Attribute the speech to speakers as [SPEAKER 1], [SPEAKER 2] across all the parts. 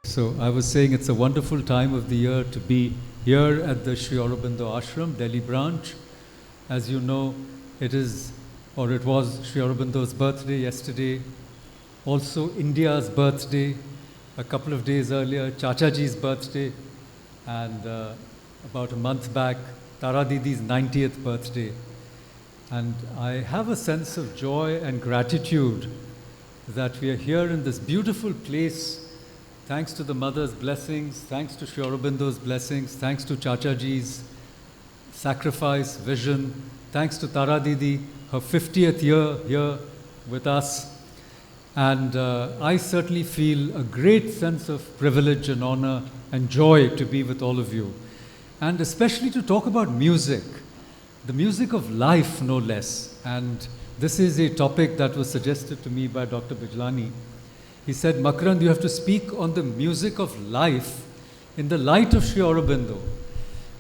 [SPEAKER 1] So I was saying it's a wonderful time of the year to be here at the Sri Aurobindo Ashram, Delhi branch. As you know, it was Sri Aurobindo's birthday yesterday, also India's birthday, a couple of days earlier, Chachaji's birthday, and about a month back, Tara Didi's 90th birthday. And I have a sense of joy and gratitude that we are here in this beautiful place, thanks to the mother's blessings, thanks to Sri Aurobindo's blessings, thanks to Chachaji's sacrifice, vision, thanks to Tara Didi, her 50th year here with us. And I certainly feel a great sense of privilege and honor and joy to be with all of you. And especially to talk about music, the music of life, no less. And this is a topic that was suggested to me by Dr. Bijlani. He said, Makarand, you have to speak on the music of life in the light of Sri Aurobindo.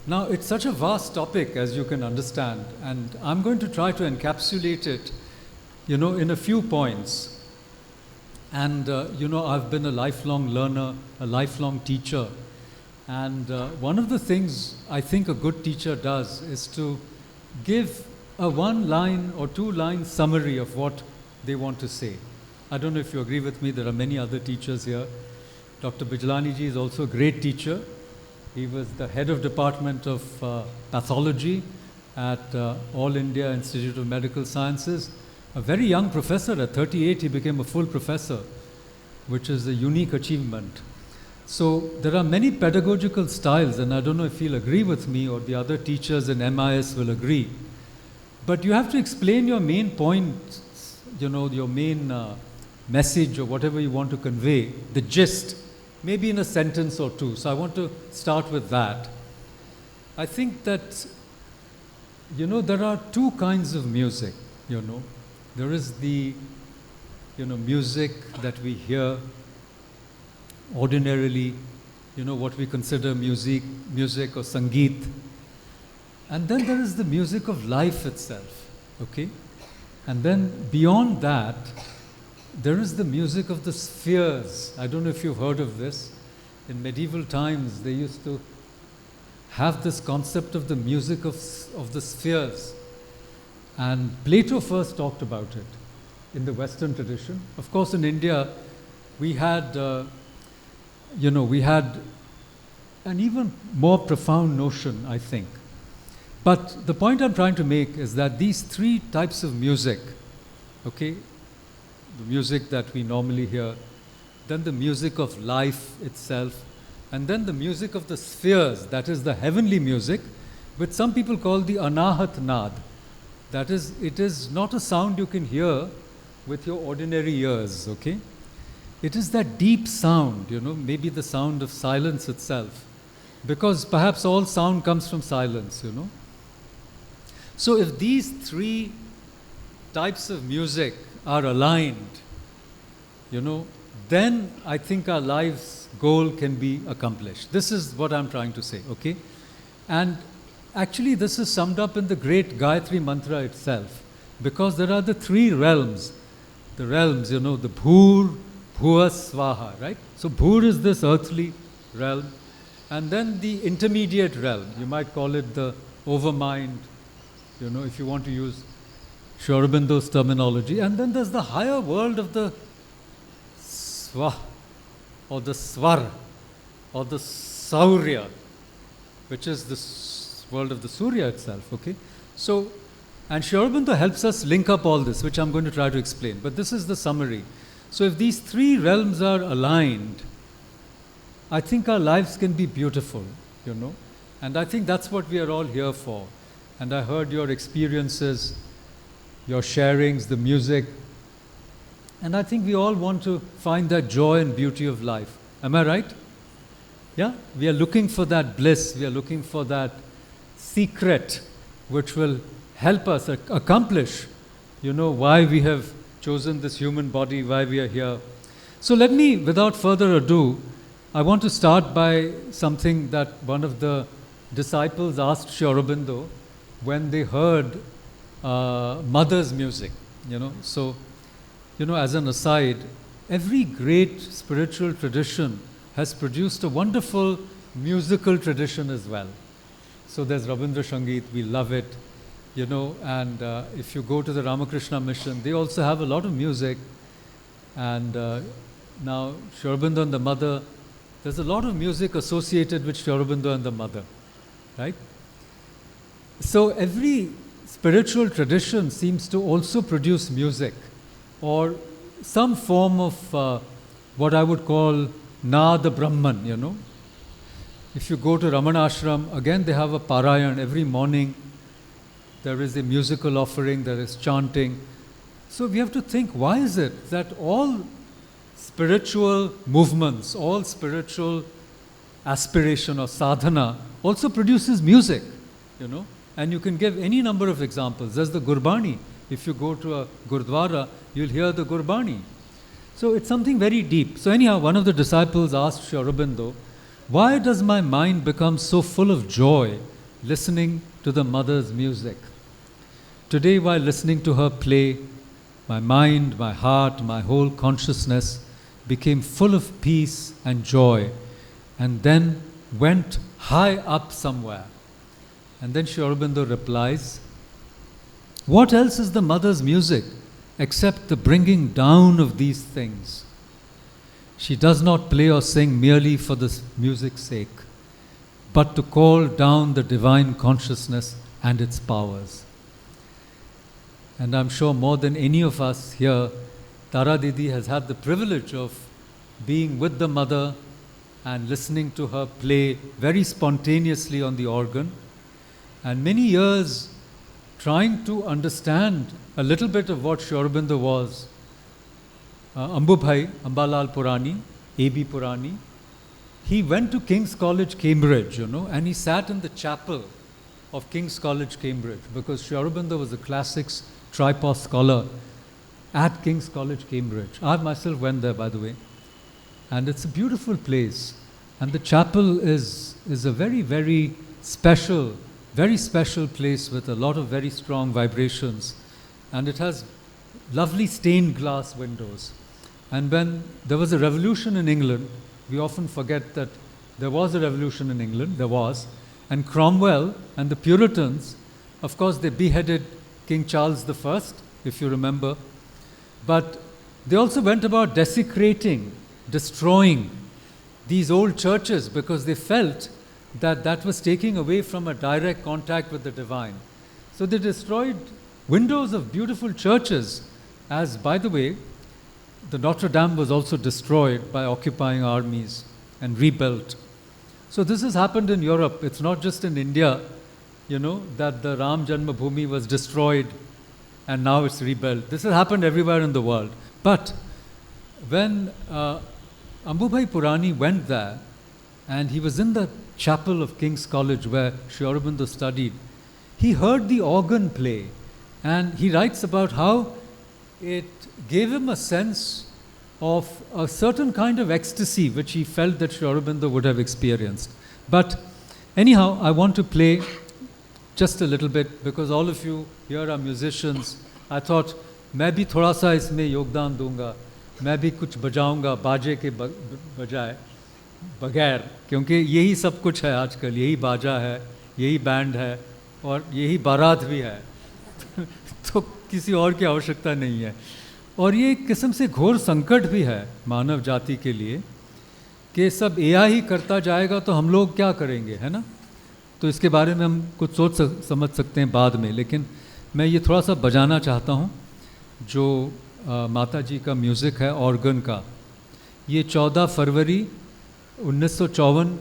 [SPEAKER 1] Now, it's such a vast topic, as you can understand, and I'm going to try to encapsulate it, in a few points. And, I've been a lifelong learner, a lifelong teacher. And one of the things I think a good teacher does is to give a one-line or two-line summary of what they want to say. I don't know if you agree with me, there are many other teachers here. Dr. Bijlani ji is also a great teacher. He was the head of department of pathology at All India Institute of Medical Sciences. A very young professor, at 38 he became a full professor, which is a unique achievement. So there are many pedagogical styles, and I don't know if he'll agree with me or the other teachers in MIS will agree. But you have to explain your main point, your main message or whatever you want to convey, the gist, maybe in a sentence or two. So I want to start with that. I think that, there are two kinds of music, There is the, music that we hear ordinarily, what we consider music or sangeet. And then there is the music of life itself, okay? And then beyond that, there is the music of the spheres. I don't know if you've heard of this. In medieval times, they used to have this concept of the music of the spheres. And Plato first talked about it in the Western tradition. Of course, in India, we had, we had an even more profound notion, I think. But the point I'm trying to make is that these three types of music, okay, the music that we normally hear, then the music of life itself, and then the music of the spheres, that is the heavenly music, which some people call the anahat nad. That is, it is not a sound you can hear with your ordinary ears, okay? It is that deep sound, maybe the sound of silence itself, because perhaps all sound comes from silence, So if these three types of music are aligned, then I think our life's goal can be accomplished. This is what I'm trying to say, okay? And actually this is summed up in the great Gayatri mantra itself, because there are the three realms. The realms, the Bhur, Bhuva, Swaha, right? So Bhur is this earthly realm, and then the intermediate realm, you might call it the overmind, if you want to use Sri Aurobindo's terminology. And then there's the higher world of the Swa, or the Swar, or the Saurya, which is the world of the Surya itself, okay? So, and Sri Aurobindo helps us link up all this, which I'm going to try to explain. But this is the summary. So if these three realms are aligned, I think our lives can be beautiful, And I think that's what we are all here for. And I heard your experiences, your sharings, the music. And I think we all want to find that joy and beauty of life. Am I right? Yeah? We are looking for that bliss. We are looking for that secret which will help us accomplish, why we have chosen this human body, why we are here. So let me, without further ado, I want to start by something that one of the disciples asked Sri Aurobindo when they heard mother's music, So, as an aside, every great spiritual tradition has produced a wonderful musical tradition as well. So there's Rabindra Sangeet, we love it, you know, and if you go to the Ramakrishna Mission, they also have a lot of music. And now Sri Aurobindo and the mother, there's a lot of music associated with Sri Aurobindo and the mother, right? So every spiritual tradition seems to also produce music or some form of what I would call Nada Brahman, you know. If you go to Ramana Ashram, again they have a Parayan every morning. There is a musical offering, there is chanting. So we have to think, why is it that all spiritual movements, all spiritual aspiration or sadhana also produces music, you know? And you can give any number of examples. There's the Gurbani. If you go to a Gurdwara, you'll hear the Gurbani. So it's something very deep. So anyhow, one of the disciples asked Sri Aurobindo, why does my mind become so full of joy listening to the mother's music? Today, while listening to her play, my mind, my heart, my whole consciousness became full of peace and joy, and then went high up somewhere. And then Sri Aurobindo replies, what else is the mother's music except the bringing down of these things? She does not play or sing merely for the music's sake, but to call down the divine consciousness and its powers. And I'm sure more than any of us here, Tara Didi has had the privilege of being with the mother and listening to her play very spontaneously on the organ, and many years trying to understand a little bit of what Sri Aurobindo was. Ambubhai, Ambalal Purani, A.B. Purani, he went to King's College, Cambridge, you know, and he sat in the chapel of King's College, Cambridge, because Sri Aurobindo was a classics tripos scholar at King's College, Cambridge. I myself went there, by the way. And it's a beautiful place. And the chapel is a very, very special place with a lot of very strong vibrations. And it has lovely stained glass windows. And when there was a revolution in England, we often forget that there was a revolution in England, there was, and Cromwell and the Puritans, of course, they beheaded King Charles I, if you remember, but they also went about desecrating, destroying these old churches because they felt that that was taking away from a direct contact with the divine. So they destroyed windows of beautiful churches, as, by the way, the Notre Dame was also destroyed by occupying armies and rebuilt. So this has happened in Europe. It's not just in India, you know, that the Ram Janmabhoomi was destroyed and now it's rebuilt. This has happened everywhere in the world. But when Ambubhai Purani went there, and he was in the chapel of King's College where Sri Aurobindo studied, he heard the organ play, and he writes about how it gave him a sense of a certain kind of ecstasy which he felt that Sri Aurobindo would have experienced. But anyhow, I want to play just a little bit because all of you here are musicians. I thought, मैं भी थोड़ा सा इसमें योगदान दूंगा, मैं भी कुछ बजाऊंगा बाजे के बजाय बगैर, क्योंकि यही सब कुछ है आजकल, यही बाजा है, यही बैंड है और यही बारात भी है तो किसी और की आवश्यकता नहीं है। और ये एक किस्म से घोर संकट भी है मानव जाति के लिए कि सब एआई ही करता जाएगा तो हम लोग क्या करेंगे, है ना। तो इसके बारे में हम कुछ सोच समझ सकते हैं बाद में, लेकिन मैं ये थोड़ा सा बजाना चाहता हूँ जो माता जी का म्यूज़िक है ऑर्गन का। ये 14 फरवरी 1954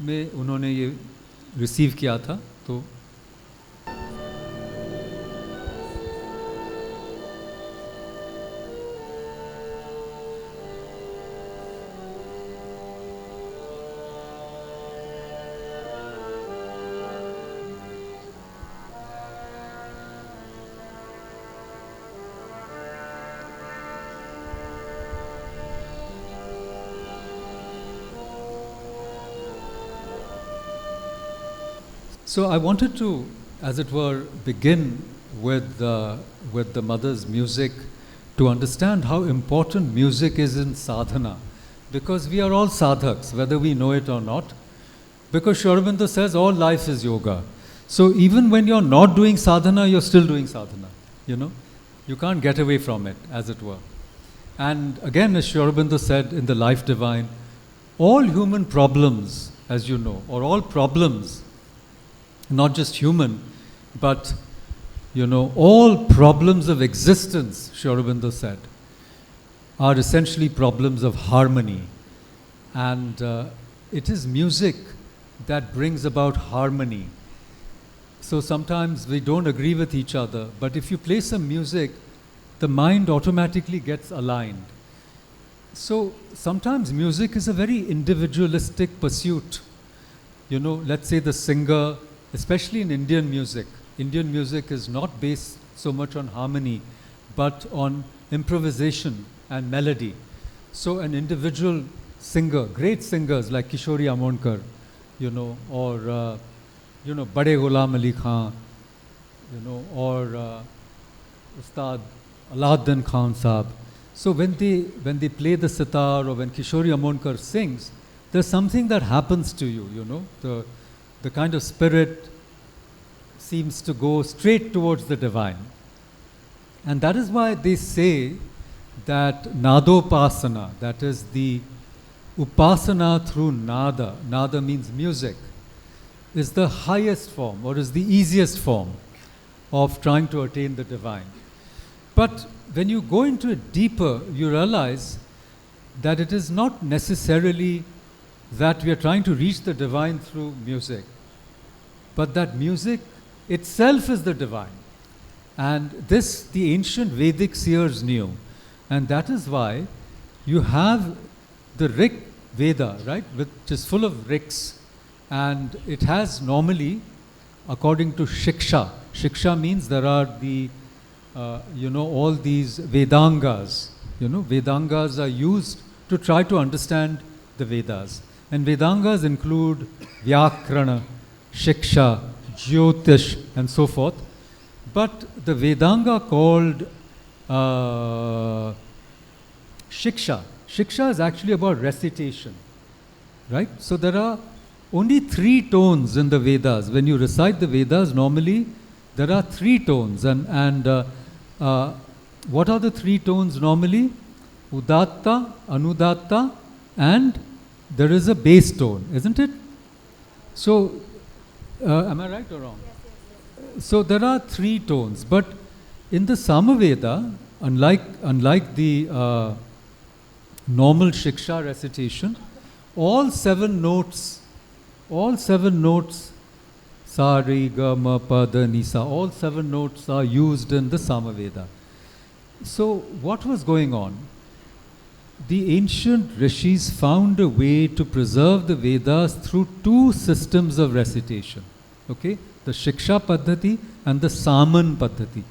[SPEAKER 1] में उन्होंने ये रिसीव किया था। तो So I wanted to, as it were, begin with the mother's music to understand how important music is in sadhana. because we are all sadhaks, whether we know it or not. Because Sri Aurobindo says all life is yoga. So even when you're not doing sadhana, you're still doing sadhana. You know, you can't get away from it, as it were. And again, as Sri Aurobindo said in the Life Divine, all human problems, as you know, or all problems, not just human, but you know, all problems of existence, Sri Aurobindo said, are essentially problems of harmony. And it is music that brings about harmony. So sometimes we don't agree with each other, but if you play some music, the mind automatically gets aligned. So sometimes music is a very individualistic pursuit. You know, let's say the singer, especially in Indian music is not based so much on harmony, but on improvisation and melody. So an individual singer, great singers like Kishori Amonkar, you know, or you know, Bade Ghulam Ali Khan, you know, or Ustad Alauddin Khan Saab. So when they play the sitar, or when Kishori Amonkar sings, there's something that happens to you, you know, the kind of spirit seems to go straight towards the divine. And that is why they say that nadopasana, that is the upasana through nada, nada means music, is the highest form, or is the easiest form of trying to attain the divine. But when you go into it deeper, you realize that it is not necessarily that we are trying to reach the divine through music, but that music itself is the divine. And this the ancient Vedic seers knew. And that is why you have the Rig Veda, right, which is full of riks. And it has normally, according to Shiksha, Shiksha means there are the, you know, all these Vedangas. You know, Vedangas are used to try to understand the Vedas. And Vedangas include Vyakrana, Shiksha, Jyotish, and so forth. But the Vedanga called Shiksha, Shiksha is actually about recitation, right? So there are only 3 tones in the Vedas. When you recite the Vedas, normally there are 3 tones. And what are the 3 tones normally? Udatta, Anudatta, and there is a bass tone, isn't it? So, am I right or wrong? Yes. So there are 3 tones, but in the Sama Veda, unlike the normal Shiksha recitation, all 7 notes, sa, re, ga, ma, pa, da, ni, sa, all 7 notes are used in the Sama Veda. So what was going on? The ancient rishis found a way to preserve the Vedas through 2 systems of recitation. Okay? The Shiksha Paddhati and the Saman Paddhati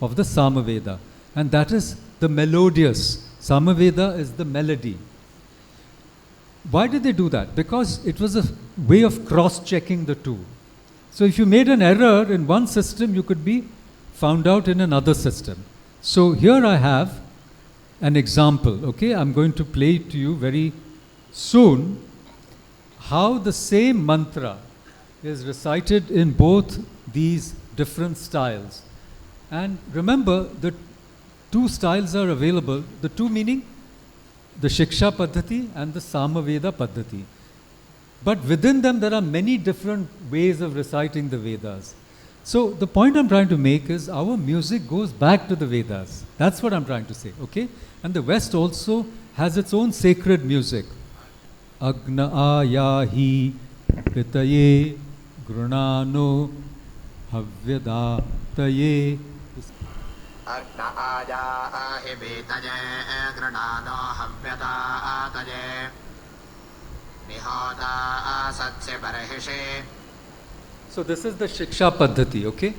[SPEAKER 1] of the Sama Veda. And that is the melodious. Sama Veda is the melody. Why did they do that? Because it was a way of cross-checking the 2. So if you made an error in one system, you could be found out in another system. So here I have an example, okay? I'm going to play it to you very soon how the same mantra is recited in both these different styles. And remember, the 2 styles are available, the 2 meaning the Shiksha Paddhati and the Sama Veda Paddhati. But within them there are many different ways of reciting the Vedas. So the point I'm trying to make is our music goes back to the Vedas. That's what I'm trying to say, okay? And the West also has its own sacred music. Agna ayahi pitaye grunano havyadataye.
[SPEAKER 2] Agna ayahi pitaye grunano havyadataye. Nihota satsya barahishe.
[SPEAKER 1] So this is the Shiksha Paddhati, okay?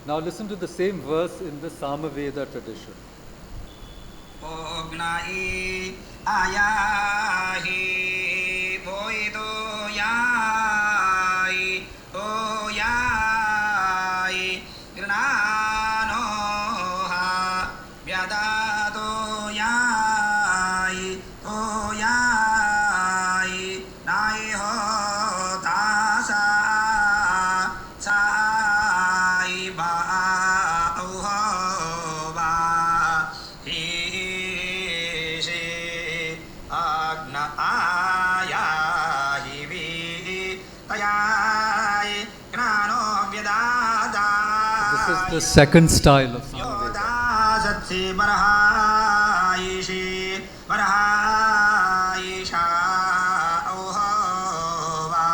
[SPEAKER 1] Now listen to the same verse in the Sama Veda tradition.
[SPEAKER 2] Ognai ayahi boido yai o yai granano ha vyadado yai.
[SPEAKER 1] the second style of Sama Veda.
[SPEAKER 2] Satsi Barahayishi Barahayisha Ohova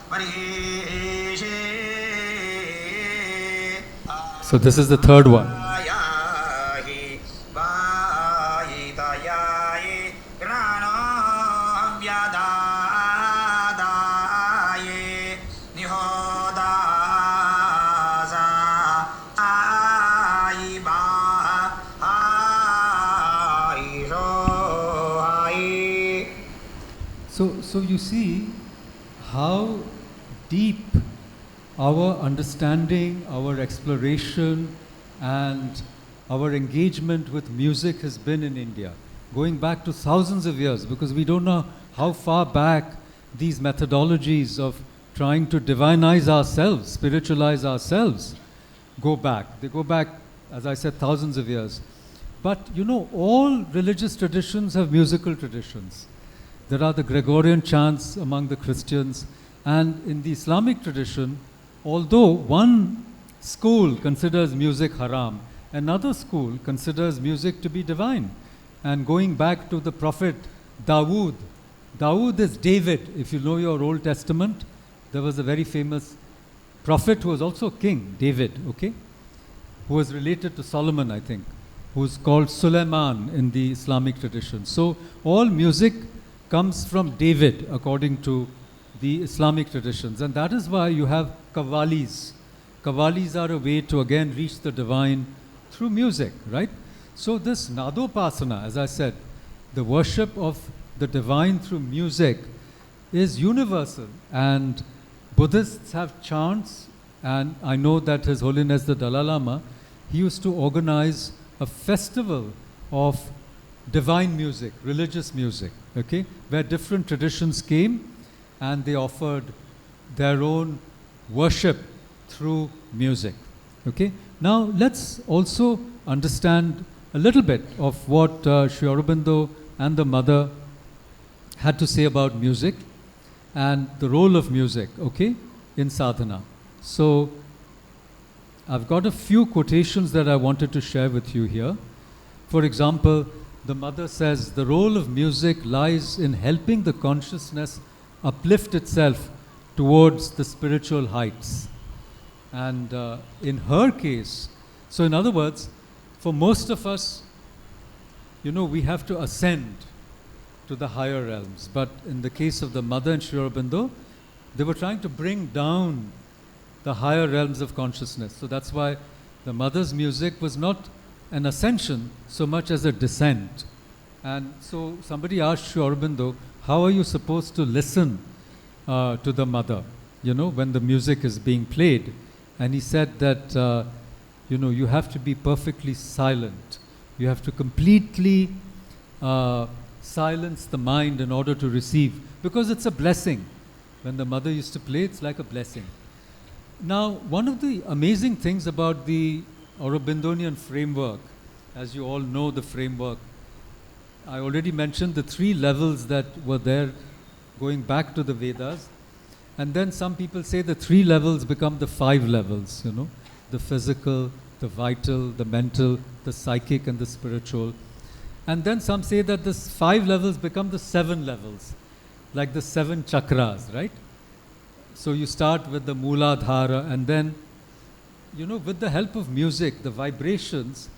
[SPEAKER 2] Barishi.
[SPEAKER 1] So this is the third one.
[SPEAKER 2] Yahi Vahitayayi Grano Vyadadaye Nihodasa Aiba Aisho.
[SPEAKER 1] So you see how deep our understanding, our exploration, and our engagement with music has been in India, going back to thousands of years, because we don't know how far back these methodologies of trying to divinize ourselves, spiritualize ourselves, go back. They go back, as I said, thousands of years. But you know, all religious traditions have musical traditions. There are the Gregorian chants among the Christians, and in the Islamic tradition, although one school considers music haram, another school considers music to be divine. And going back to the prophet Dawood, Dawood is David. If you know your Old Testament, there was a very famous prophet who was also king, David, okay? Who was related to Solomon, I think, who's called Suleiman in the Islamic tradition. So all music comes from David, according to the Islamic traditions. And that is why you have qawwalis. Qawwalis are a way to again reach the divine through music, right? So this nadopasana, as I said, the worship of the divine through music is universal. And Buddhists have chants, and I know that His Holiness the Dalai Lama, he used to organize a festival of divine music, religious music, okay, where different traditions came and they offered their own worship through music, okay. Now let's also understand a little bit of what Sri Aurobindo and the mother had to say about music and the role of music, okay, in sadhana. So I've got a few quotations that I wanted to share with you here. For example, the mother says, the role of music lies in helping the consciousness uplift itself towards the spiritual heights. And in her case, so in other words, for most of us, you know, we have to ascend to the higher realms. But in the case of the mother and Sri Aurobindo, they were trying to bring down the higher realms of consciousness. So that's why the mother's music was not an ascension so much as a descent. And so somebody asked Sri Aurobindo, how are you supposed to listen to the mother, you know, when the music is being played? And he said that, you know, you have to be perfectly silent. You have to completely silence the mind in order to receive, because it's a blessing. When the mother used to play, it's like a blessing. Now, one of the amazing things about the Aurobindonian framework, as you all know the framework, I already mentioned the 3 levels that were there going back to the Vedas. And then some people say the 3 levels become the 5 levels, you know, the physical, the vital, the mental, the psychic, and the spiritual. And then some say that the 5 levels become the 7 levels, like the 7 chakras, right? So you start with the Mooladhara, and then, you know, with the help of music, the vibrations,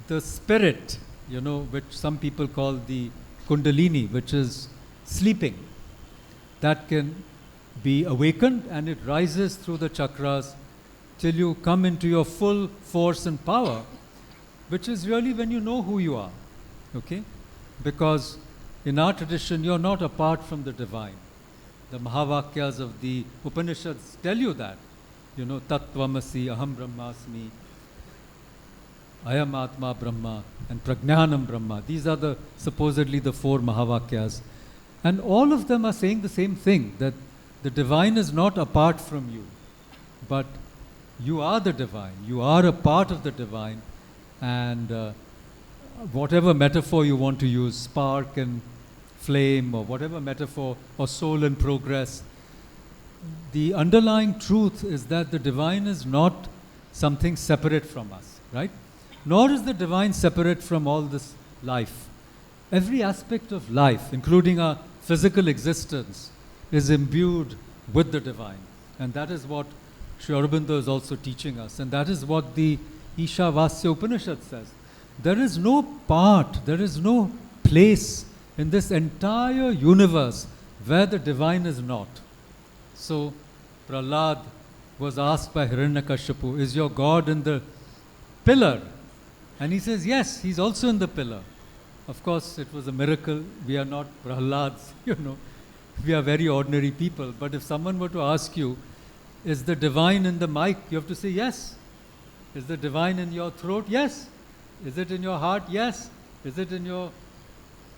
[SPEAKER 1] the spirit, you know, which some people call the Kundalini, which is sleeping, that can be awakened, and it rises through the chakras till you come into your full force and power, which is really when you know who you are, okay? Because in our tradition, you're not apart from the divine. The Mahavakyas of the Upanishads tell you that, you know, Tattvamasi, Aham Brahmasmi, Ayam Atma Brahma, and Prajnanam Brahma. These are the supposedly the 4 Mahavakyas. And all of them are saying the same thing, that the divine is not apart from you, but you are the divine. You are a part of the divine. And whatever metaphor you want to use, spark and flame, or whatever metaphor, or soul in progress, the underlying truth is that the divine is not something separate from us, right? Nor is the divine separate from all this life. Every aspect of life, including our physical existence, is imbued with the divine. And that is what Sri Aurobindo is also teaching us. And that is what the Ishavasya Upanishad says. There is no part, there is no place in this entire universe where the divine is not. So, Prahlad was asked by Hiranyakashipu, is your God in the pillar? And he says, yes, he's also in the pillar. Of course, it was a miracle. We are not Prahlads, we are very ordinary people. But if someone were to ask you, is the divine in the mic? You have to say yes. Is the divine in your throat? Yes. Is it in your heart? Yes. Is it in your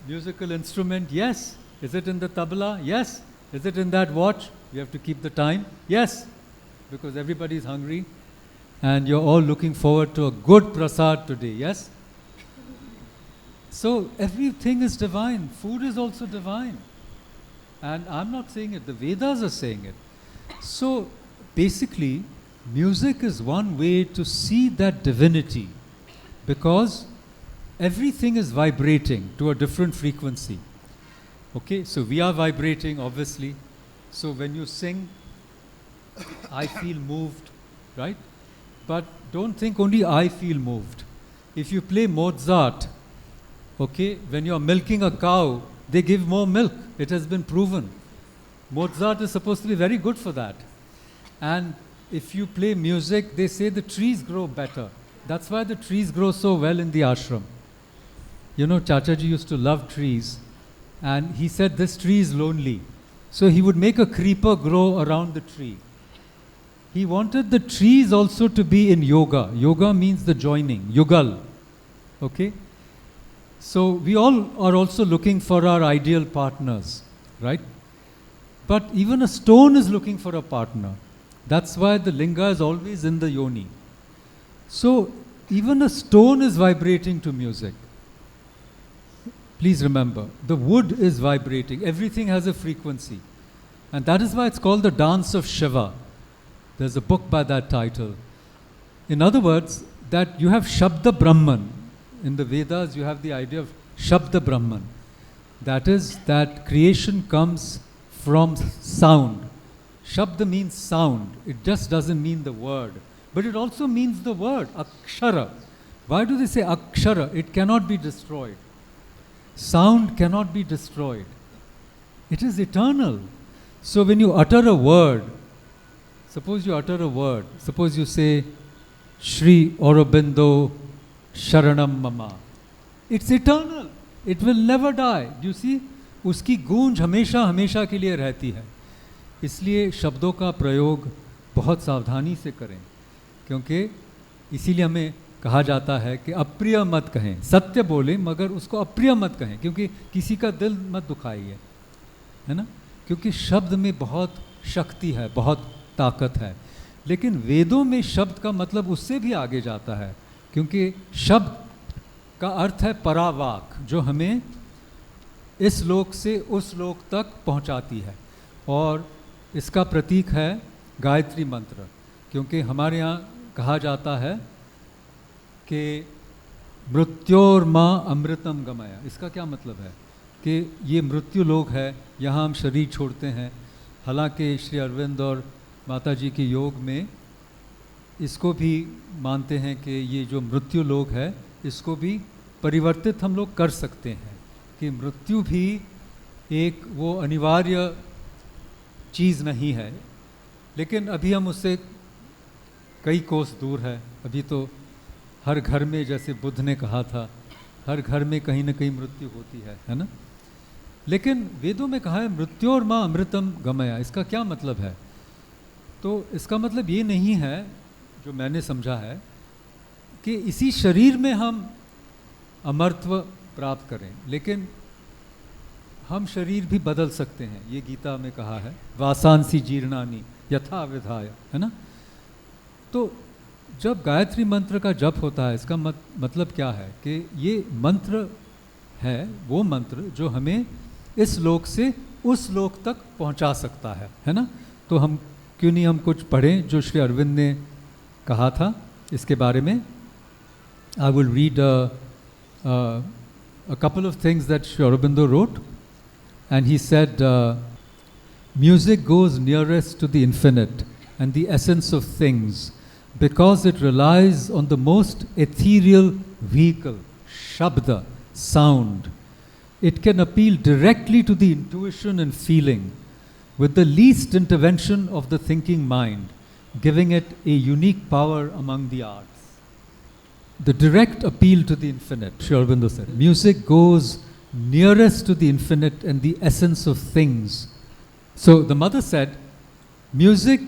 [SPEAKER 1] musical instrument? Yes. Is it in the tabla? Yes. Is it in that watch? You have to keep the time? Yes. Because everybody is hungry and you're all looking forward to a good prasad today. Yes. So everything is divine. Food is also divine. And I'm not saying it, the Vedas are saying it. So basically, music is one way to see that divinity, because everything is vibrating to a different frequency. Okay, so we are vibrating, obviously. So when you sing, I feel moved, right? But don't think only I feel moved. If you play Mozart, okay, when you're milking a cow, they give more milk. It has been proven. Mozart is supposed to be very good for that. And if you play music, they say the trees grow better. That's why the trees grow so well in the ashram. Chachaji used to love trees. And he said, this tree is lonely. So he would make a creeper grow around the tree. He wanted the trees also to be in yoga. Yoga means the joining, yugal. Okay? So we all are also looking for our ideal partners, right? But even a stone is looking for a partner. That's why the linga is always in the yoni. So even a stone is vibrating to music. Please remember, the wood is vibrating. Everything has a frequency. And that is why it's called the dance of Shiva. There's a book by that title. In other words, that you have Shabda Brahman. In the Vedas, you have the idea of Shabda Brahman. That is, that creation comes from sound. Shabda means sound. It just doesn't mean the word. But it also means the word, akshara. Why do they say akshara? It cannot be destroyed. Sound cannot be destroyed. It is eternal. So when you utter a word, suppose you say, Sri Aurobindo Sharanam Mama. It's eternal. It will never die. You see, उसकी गूंज हमेशा हमेशा के लिए रहती है. इसलिए शब्दों का प्रयोग बहुत सावधानी से करें, क्योंकि इसीलिए हमें कहा जाता है कि अप्रिय मत कहें. सत्य बोलें मगर उसको अप्रिय मत कहें, क्योंकि किसी का दिल मत दुखाइए, है ना. क्योंकि शब्द में बहुत शक्ति है, बहुत ताकत है. लेकिन वेदों में शब्द का मतलब उससे भी आगे जाता है, क्योंकि शब्द का अर्थ है परावाक, जो हमें इस लोक से उस लोक तक पहुंचाती है. और इसका प्रतीक है गायत्री मंत्र, क्योंकि हमारे यहाँ कहा जाता है कि मृत्योर्मा अमृतम गमया. इसका क्या मतलब है कि ये मृत्यु लोक है, यहाँ हम शरीर छोड़ते हैं. हालांकि श्री अरविंद और माता जी के योग में इसको भी मानते हैं कि ये जो मृत्यु लोक है, इसको भी परिवर्तित हम लोग कर सकते हैं, कि मृत्यु भी एक वो अनिवार्य चीज़ नहीं है. लेकिन अभी हम उससे कई कोस दूर है. अभी तो हर घर में, जैसे बुद्ध ने कहा था, हर घर में कहीं ना कहीं मृत्यु होती है ना. लेकिन वेदों में कहा है मृत्योर माँ अमृतम गमया. इसका क्या मतलब है? तो इसका मतलब ये नहीं है, जो मैंने समझा है, कि इसी शरीर में हम अमरत्व प्राप्त करें, लेकिन हम शरीर भी बदल सकते हैं. ये गीता में कहा है, वासांसी जीर्णानी यथा विधाय, है ना. तो जब गायत्री मंत्र का जप होता है, इसका मतलब क्या है कि ये मंत्र है वो मंत्र जो हमें इस लोक से उस लोक तक पहुंचा सकता है ना. तो हम क्यों नहीं हम कुछ पढ़ें जो श्री अरविंद ने कहा था इसके बारे में. I will read a couple of things that Sri Aurobindo wrote. And he said, music goes nearest to the infinite and the essence of things because it relies on the most ethereal vehicle, shabda, sound. It can appeal directly to the intuition and feeling with the least intervention of the thinking mind, giving it a unique power among the arts. The direct appeal to the infinite, Sri Aurobindo said. Music goes nearest to the infinite and the essence of things. So the mother said, music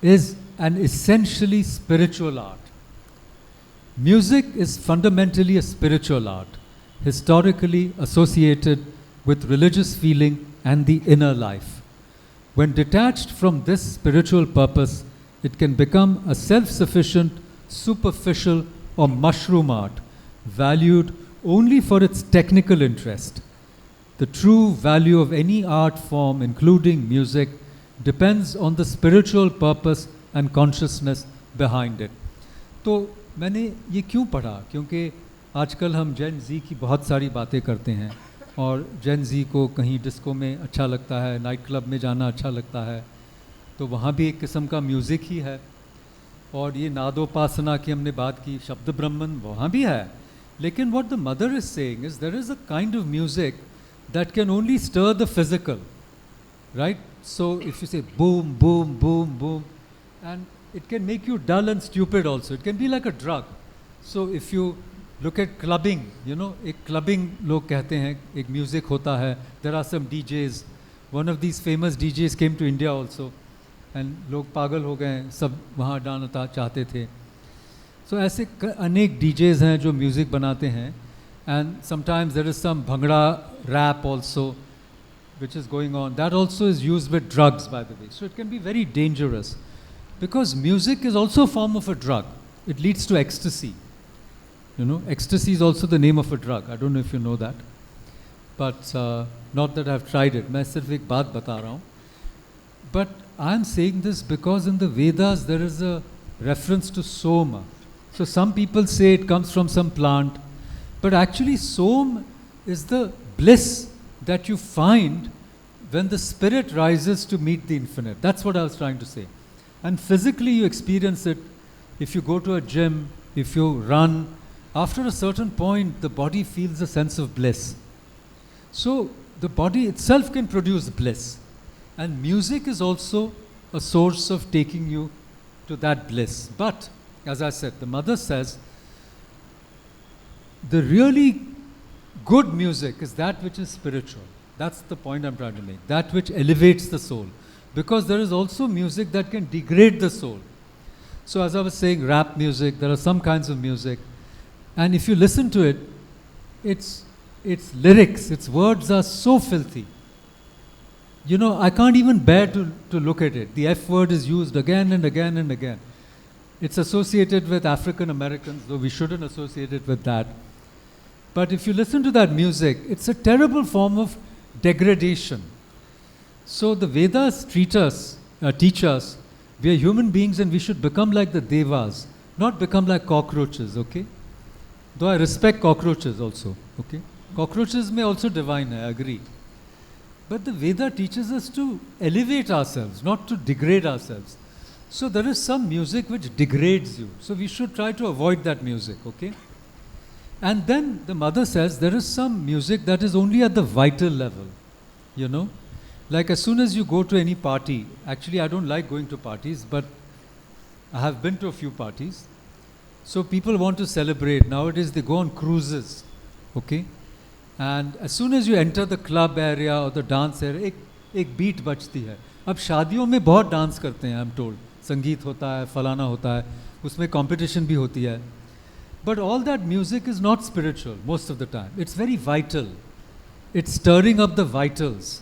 [SPEAKER 1] is an essentially spiritual art. Music is fundamentally a spiritual art, historically associated with religious feeling and the inner life. When detached from this spiritual purpose, it can become a self-sufficient, superficial or mushroom art, valued only for its technical interest. The true value of any art form, including music, depends on the spiritual purpose and consciousness behind it. तो मैंने ये क्यों पढ़ा? क्योंकि आजकल हम जेन जी की बहुत सारी बातें करते हैं और जेन जी को कहीं डिस्को में अच्छा लगता है, नाइट क्लब में जाना अच्छा लगता है, तो वहाँ भी एक किस्म का म्यूज़िक ही है. और ये नादोपासना की हमने बात की, शब्द ब्रह्मन वहाँ भी है. लेकिन what the mother is saying is there is a kind of music that can only stir the physical, right? So if you say boom, boom, boom, boom, and it can make you dull and stupid also. It can be like a drug. So if you look at clubbing, you know, एक clubbing लोग कहते हैं, एक music होता है. There are some DJs. One of these famous DJs came to India also, and लोग पागल हो गए, सब वहाँ डालना चाहते थे. So ऐसे अनेक DJs हैं जो म्यूज़िक बनाते हैं, and sometimes there is some bhangra rap also which is going on. That also is used with drugs, by the way. So it can be very dangerous because music is also a form of a drug. It leads to ecstasy. You know, ecstasy is also the name of a drug. I don't know if you know that, but not that I've tried it. मैं सिर्फ एक बात बता रहा हूँ. But I'm saying this because in the Vedas there is a reference to Soma. So some people say it comes from some plant, but actually Som is the bliss that you find when the spirit rises to meet the infinite. That's what I was trying to say. And physically you experience it. If you go to a gym, if you run, after a certain point the body feels a sense of bliss. So the body itself can produce bliss. And music is also a source of taking you to that bliss. But as I said, the mother says, the really good music is that which is spiritual. That's the point I'm trying to make. That which elevates the soul. Because there is also music that can degrade the soul. So as I was saying, rap music, there are some kinds of music. And if you listen to it, its lyrics, its words are so filthy. You know, I can't even bear to look at it. The F word is used again and again and again. It's associated with African Americans, though we shouldn't associate it with that. But if you listen to that music, it's a terrible form of degradation. So the Vedas teach us, we are human beings and we should become like the Devas, not become like cockroaches, okay? Though I respect cockroaches also, okay? Cockroaches may also divine, I agree. But the Veda teaches us to elevate ourselves, not to degrade ourselves. So there is some music which degrades you. So we should try to avoid that music, okay? And then the mother says there is some music that is only at the vital level, you know? Like as soon as you go to any party, actually I don't like going to parties, but I have been to a few parties. So people want to celebrate. Nowadays they go on cruises, okay? And as soon as you enter the club area or the dance area, एक beat बजती है. अब शादियों में बहुत dance करते हैं, I'm told. संगीत होता है, फलाना होता है, उसमें competition भी होती है. But all that music is not spiritual most of the time. It's very vital. It's stirring up the vitals.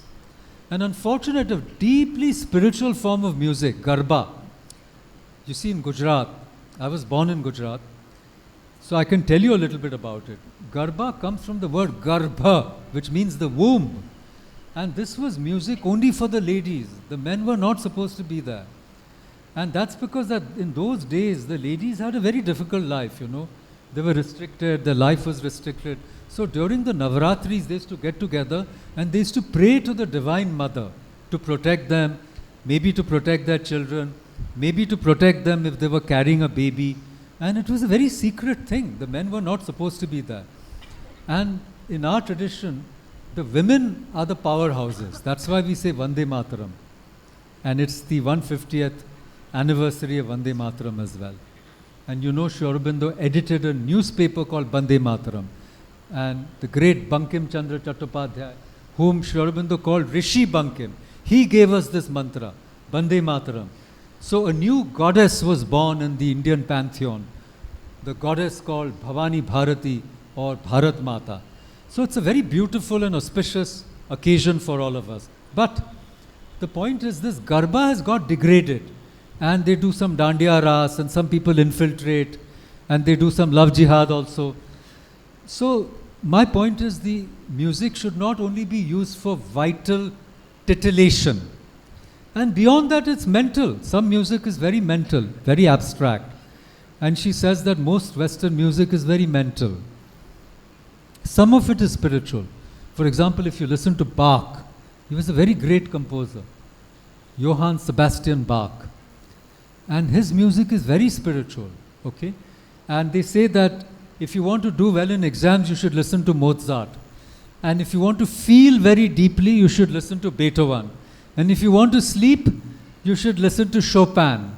[SPEAKER 1] An unfortunate, a deeply spiritual form of music, Garba. You see in Gujarat, I was born in Gujarat, so I can tell you a little bit about it. Garba comes from the word Garbha, which means the womb. And this was music only for the ladies. The men were not supposed to be there. And that's because that in those days, the ladies had a very difficult life, you know. They were restricted, their life was restricted. So during the Navaratris, they used to get together and they used to pray to the Divine Mother to protect them, maybe to protect their children, maybe to protect them if they were carrying a baby. And it was a very secret thing. The men were not supposed to be there. And in our tradition, the women are the powerhouses. That's why we say Vande Mataram. And it's the 150th anniversary of Vande Mataram as well. And you know, Sri Aurobindo edited a newspaper called Vande Mataram. And the great Bankim Chandra Chattopadhyay, whom Sri Aurobindo called Rishi Bankim, he gave us this mantra, Vande Mataram. So a new goddess was born in the Indian pantheon, the goddess called Bhavani Bharati or Bharat Mata. So it's a very beautiful and auspicious occasion for all of us. But the point is this Garba has got degraded, and they do some Dandiya Ras, and some people infiltrate, and they do some love jihad also. So my point is the music should not only be used for vital titillation. And beyond that, it's mental. Some music is very mental, very abstract. And she says that most Western music is very mental. Some of it is spiritual. For example, if you listen to Bach, he was a very great composer, Johann Sebastian Bach. And his music is very spiritual, okay? And they say that if you want to do well in exams, you should listen to Mozart. And if you want to feel very deeply, you should listen to Beethoven. And if you want to sleep, you should listen to Chopin.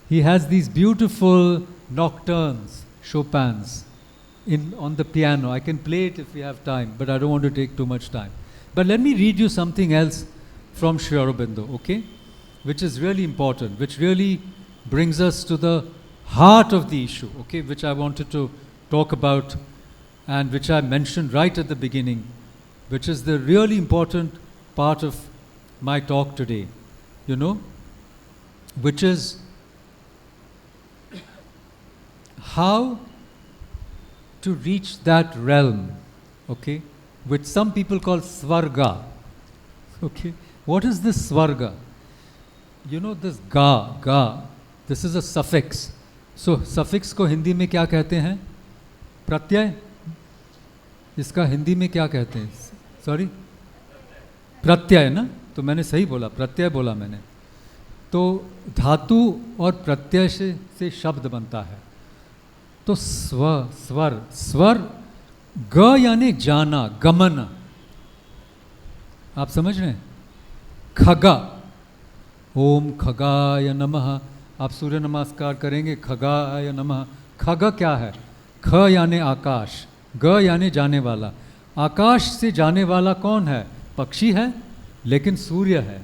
[SPEAKER 1] He has these beautiful nocturnes, Chopin's, on the piano. I can play it if we have time, but I don't want to take too much time. But let me read you something else from Sri Aurobindo, okay? Which is really important, which really brings us to the heart of the issue, okay? Which I wanted to talk about and which I mentioned right at the beginning, which is the really important part of my talk today, you know, which is how to reach that realm, okay, which some people call Svarga, okay. What is this Svarga? You know, this ga, this is a suffix. So suffix को हिंदी में क्या कहते हैं? प्रत्यय. इसका हिंदी में क्या कहते हैं? सॉरी, प्रत्यय ना? तो मैंने सही बोला, प्रत्यय बोला मैंने. तो धातु और प्रत्यय से शब्द बनता है. तो स्वर ग यानी जाना, गमन. आप समझ रहे हैं? खगा, ओम खगाय नमः. आप सूर्य नमस्कार करेंगे, खगाय नमः. खग क्या है? ख यानी आकाश, ग यानी जाने वाला. आकाश से जाने वाला कौन है? पक्षी है, लेकिन सूर्य है.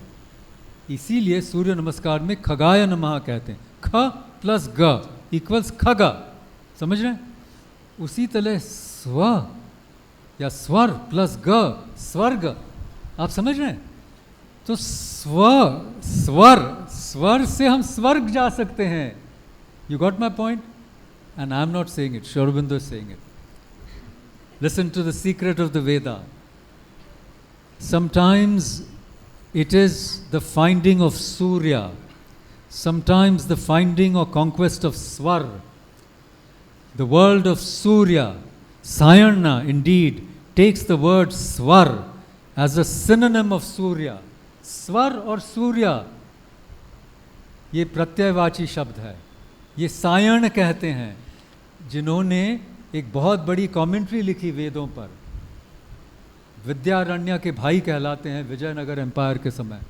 [SPEAKER 1] इसीलिए सूर्य नमस्कार में खगाय नमः कहते हैं. ख प्लस ग इक्वल्स खग. समझ रहे हैं? उसी तरह स्व या स्वर प्लस ग स्वर्ग. आप समझ रहे हैं? तो स्वर से हम स्वर्ग जा सकते हैं. You got my point? And I am not saying it. Sri Aurobindo is saying it. Listen to the secret of the Veda. Sometimes it is the finding of Surya. Sometimes the finding or conquest of Swar. The world of Surya, Sayana indeed, takes the word Swar as a synonym of Surya. स्वर और सूर्य ये प्रत्ययवाची शब्द है. ये सायण कहते हैं, जिन्होंने एक बहुत बड़ी कमेंट्री लिखी वेदों पर. विद्यारण्य के भाई कहलाते हैं विजयनगर एम्पायर के समय.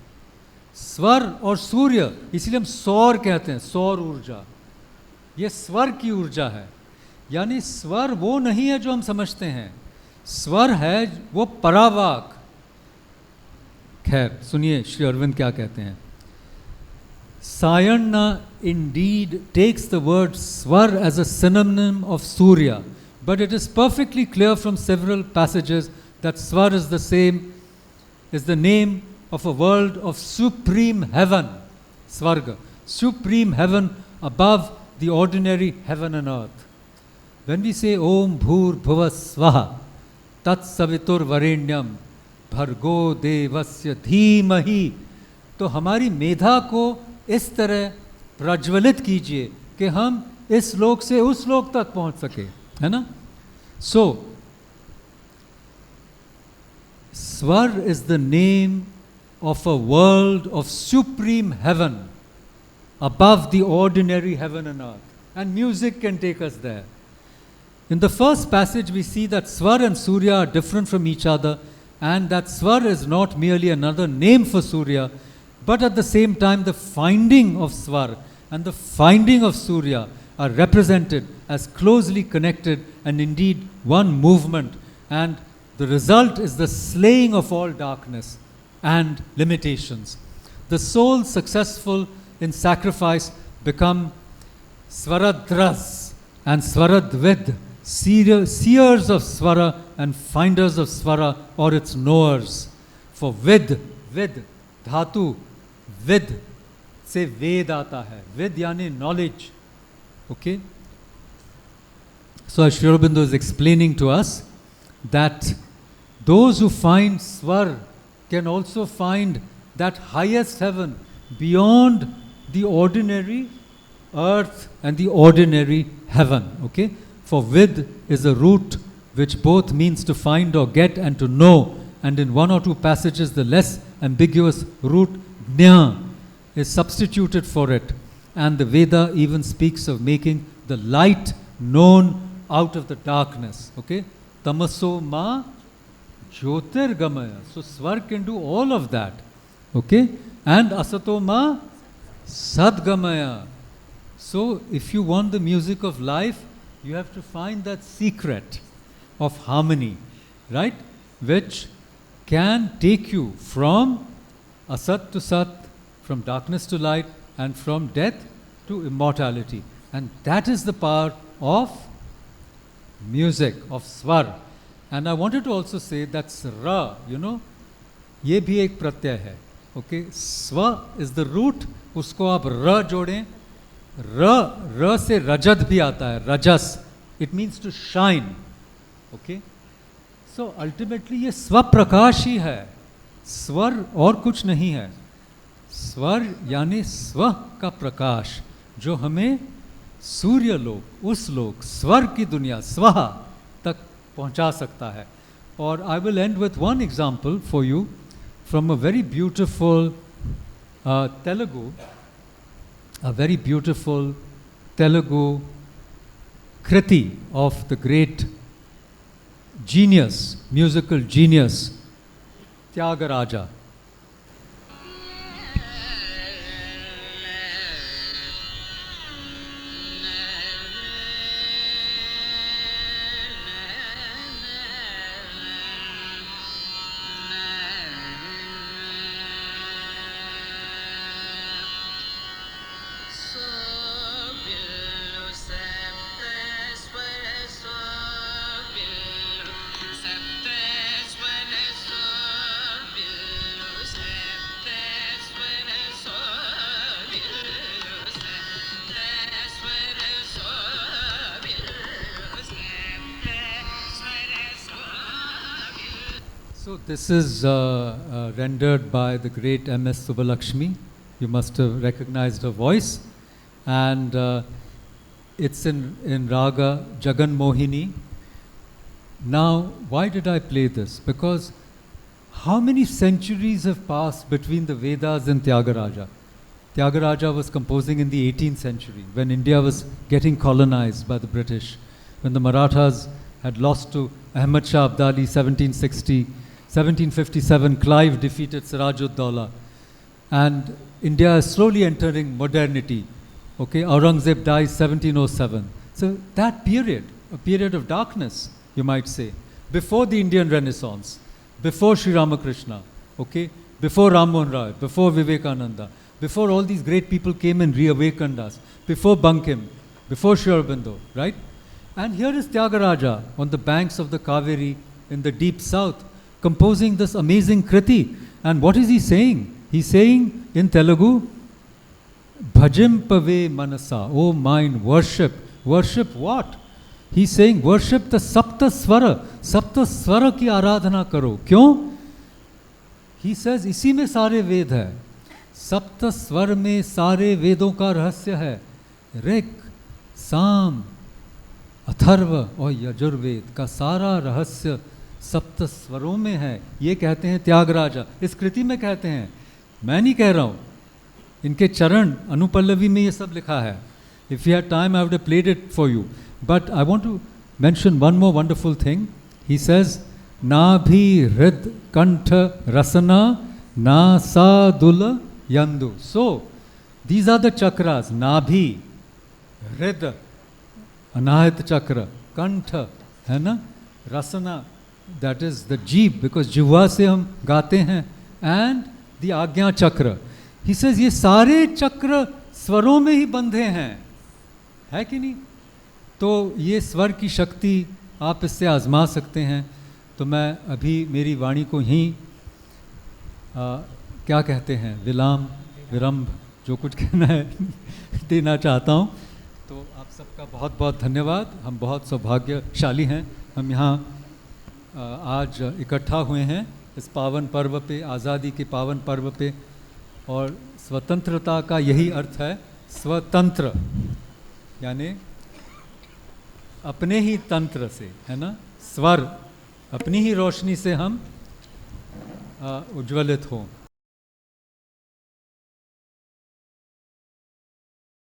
[SPEAKER 1] स्वर और सूर्य, इसलिए हम सौर कहते हैं, सौर ऊर्जा. ये स्वर की ऊर्जा है. यानी स्वर वो नहीं है जो हम समझते हैं. स्वर है वो परावाक. खैर सुनिए श्री अरविंद क्या कहते हैं. Sayana indeed takes the word swar as a synonym of Surya, but it is perfectly clear from several passages that swar is the name of a world of supreme heaven, Svarga, supreme heaven above the ordinary heaven and earth. When we say Om Bhur Bhuva Swaha Tat Savitur Varenyam भर्गो देवस्य धीमहि, तो हमारी मेधा को इस तरह प्रज्वलित कीजिए कि हम इस लोक से उस लोक तक पहुंच सके, है ना. सो स्वर is the name of a world of supreme heaven above the ordinary heaven and earth. And music can take us there. In the first passage, we see that Swar and Surya are different from each other, and that Swar is not merely another name for Surya, but at the same time, the finding of Swar and the finding of Surya are represented as closely connected and indeed one movement. And the result is the slaying of all darkness and limitations. The souls successful in sacrifice become Swaradras and Swaradvid, seers of Swara and finders of Swara, or its knowers. For Vid, Dhatu, Vid से वेद आता है. Vid यानी knowledge. Okay? So Sri Aurobindo is explaining to us that those who find Swar can also find that highest heaven beyond the ordinary earth and the ordinary heaven. Okay? For Vid is a root which both means to find or get and to know, and in one or two passages the less ambiguous root Jna is substituted for it, and the Veda even speaks of making the light known out of the darkness. Okay? Tamaso ma Jyotirgamaya. So Swar can do all of that. Okay? And Asato ma Sadgamaya. So if you want the music of life, you have to find that secret of harmony, right? Which can take you from Asat to Sat, from darkness to light, and from death to immortality. And that is the power of music, of Swar. And I wanted to also say that's Ra, you know, ये भी एक प्रत्यय है. Okay, Swa is the root, उसको आप र जोड़ें. र से रजत भी आता है, rajas. It means to shine. Okay, so ultimately ये स्वप्रकाश ही है. स्वर और कुछ नहीं है. स्वर यानी स्व का प्रकाश जो हमें सूर्य लोक, उस लोक, स्वर की दुनिया, स्वहा तक पहुंचा सकता है. और I will end with one example for you from a very beautiful Telugu, a very beautiful Telugu kriti of the great genius, musical genius, Thyagaraja. So this is rendered by the great M.S. Subbalakshmi. You must have recognized her voice. And it's in Raga Jagan Mohini. Now, why did I play this? Because how many centuries have passed between the Vedas and Thyagaraja? Thyagaraja was composing in the 18th century, when India was getting colonized by the British, when the Marathas had lost to Ahmad Shah Abdali 1760, 1757, Clive defeated Siraj-ud-Dawla, and India is slowly entering modernity. Okay, Aurangzeb dies 1707. So that period, a period of darkness, you might say, before the Indian Renaissance, before Sri Ramakrishna, okay, before Ram Mohan Rai, before Vivekananda, before all these great people came and reawakened us, before Bankim, before Sri Aurobindo, right? And here is Thyagaraja on the banks of the Kaveri in the deep south, composing this amazing kriti. And what is he saying? He's saying in Telugu, Bhajim pave manasa, oh mind, worship. Worship what? He's saying worship the Sapta Swara ki aradhana karo. Kyun? He says, isi mein sare ved hai. सप्त स्वर में सारे वेदों का रहस्य है। ऋक, साम, अथर्व और यजुर्वेद का सारा रहस्य सप्त स्वरों में है। ये कहते हैं त्यागराजा, इस कृति में कहते हैं, मैं नहीं कह रहा हूँ। इनके चरण अनुपल्लवी में ये सब लिखा है। If you had time, I would have played it for you. But I want to mention one more wonderful thing. He says, Nabhi Hrid Kantha Rasana Nasadula Yandu. So, these are the chakras. Nabhi, Hrid, Anahit chakra, Kantha, है ना, Rasana, that is the जीभ, because जिह्वा से हम गाते हैं, and the आज्ञा चक्र. He says ये सारे चक्र स्वरों में ही बंधे हैं, है कि नहीं? तो ये स्वर की शक्ति आप इससे आजमा सकते हैं। तो मैं अभी मेरी वाणी को ही क्या कहते हैं, विराम, विरंभ, जो कुछ कहना है देना चाहता हूँ। तो आप सबका बहुत बहुत धन्यवाद। हम बहुत सौभाग्यशाली हैं, हम यहाँ आज इकट्ठा हुए हैं इस पावन पर्व पे, आज़ादी के पावन पर्व पे। और स्वतंत्रता का यही अर्थ है, स्वतंत्र, यानी अपने ही तंत्र से, है ना, स्वर, अपनी ही रोशनी से हम उज्ज्वलित हों।